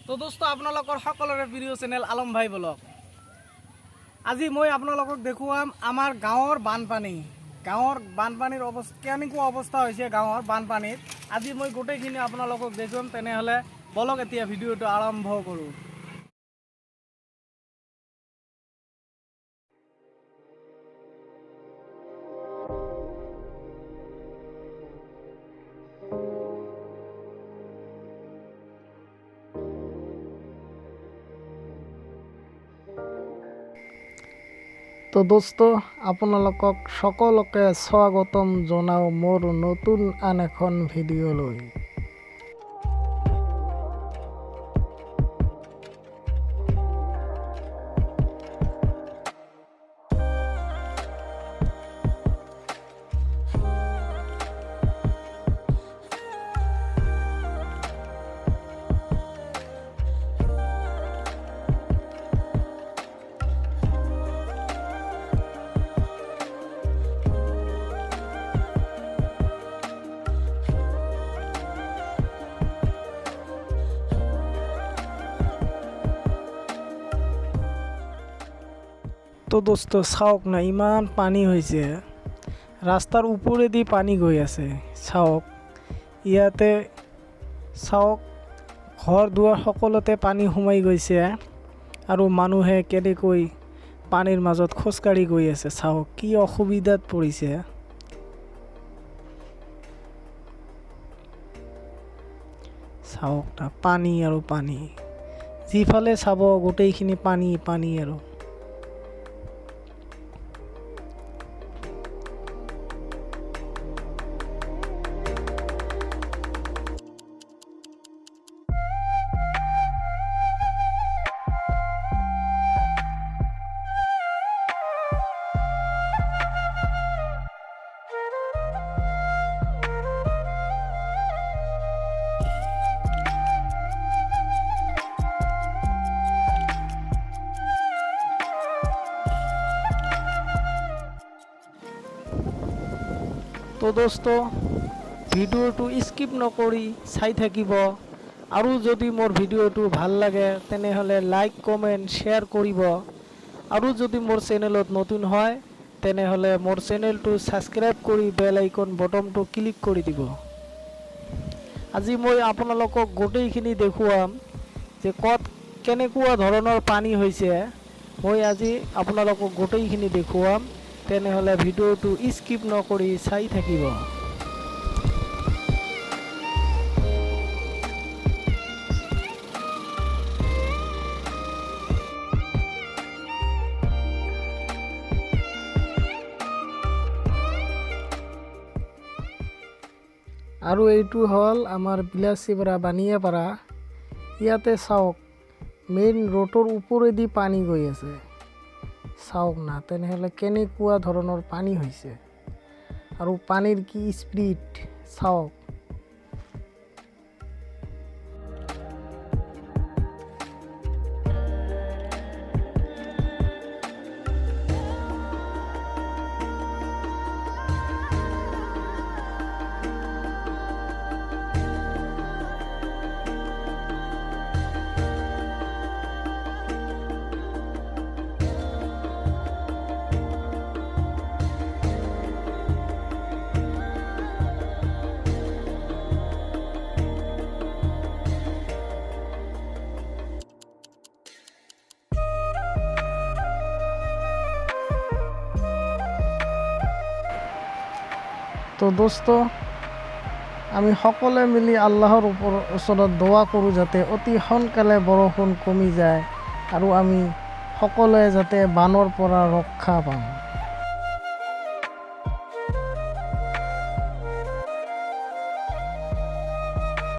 তো দোস্ত আপোনালোকৰ সকলোৰে প্ৰিয় চেনেল আলম ভাই ব্লগ। আজি মই আপোনালোকক দেখুৱাম আমাৰ গাঁৱৰ বানপানীৰ অৱস্থা কেনেকুৱা অৱস্থা হৈছে গাঁৱৰ বানপানীত। আজি মই গোটেইখিনি আপোনালোকক দেখুৱাম। তেনেহ'লে বলক এতিয়া ভিডিঅ'টো আৰম্ভ কৰোঁ। তো দোস্ত আপোনালোকক সকলোকে স্বাগতম জনাও মোৰ নতুন আন এখন ভিডিঅ'লৈ। তো দোস্ত চাওক না, ইমান পানী হৈছে, ৰাস্তাৰ ওপৰেদি পানী গৈ আছে। চাওক ইয়াতে, চাওক ঘৰ দুৱাৰ সকলোতে পানী সোমাই গৈছে আৰু মানুহে কেনেকৈ পানীৰ মাজত খোজকাঢ়ি গৈ আছে। চাওক কি অসুবিধাত পৰিছে। চাওক না, পানী আৰু পানী, যিফালে চাব গোটেইখিনি পানী পানী আৰু। তো দোস্ত ভিডিঅ'টো স্কিপ নকৰি চাই থাকিব, আৰু যদি মোৰ ভিডিঅ'টো ভাল লাগে তেনেহ'লে লাইক কমেণ্ট শ্বেয়াৰ কৰিব, আৰু যদি মোৰ চেনেলত নতুন হয় তেনেহ'লে মোৰ চেনেলটো ছাবস্ক্ৰাইব কৰি বেল আইকন বটনটো ক্লিক কৰি দিব। আজি মই আপোনালোকক গোটেইখিনি দেখুৱাম যে ক'ত কেনেকুৱা ধৰণৰ পানী হৈছে। মই আজি আপোনালোকক গোটেইখিনি দেখুৱাম, তেনেহ'লে ভিডিঅ'টো স্কিপ নকৰি চাই থাকিব। আৰু এইটো হ'ল আমাৰ বিলাচীপাৰা বানিয়াপাৰা। ইয়াতে চাওক মেইন ৰোডৰ ওপৰেদি পানী গৈ আছে। চাওক না, তেনেহ'লে কেনেকুৱা ধৰণৰ পানী হৈছে আৰু পানীৰ কি স্পীড চাওক। তো দোস্ত আমি সকলোৱে মিলি আল্লাহৰ ওচৰত দোৱা কৰোঁ যাতে অতি সোনকালে বৰষুণ কমি যায় আৰু আমি সকলোৱে যাতে বানৰ পৰা ৰক্ষা পাওঁ।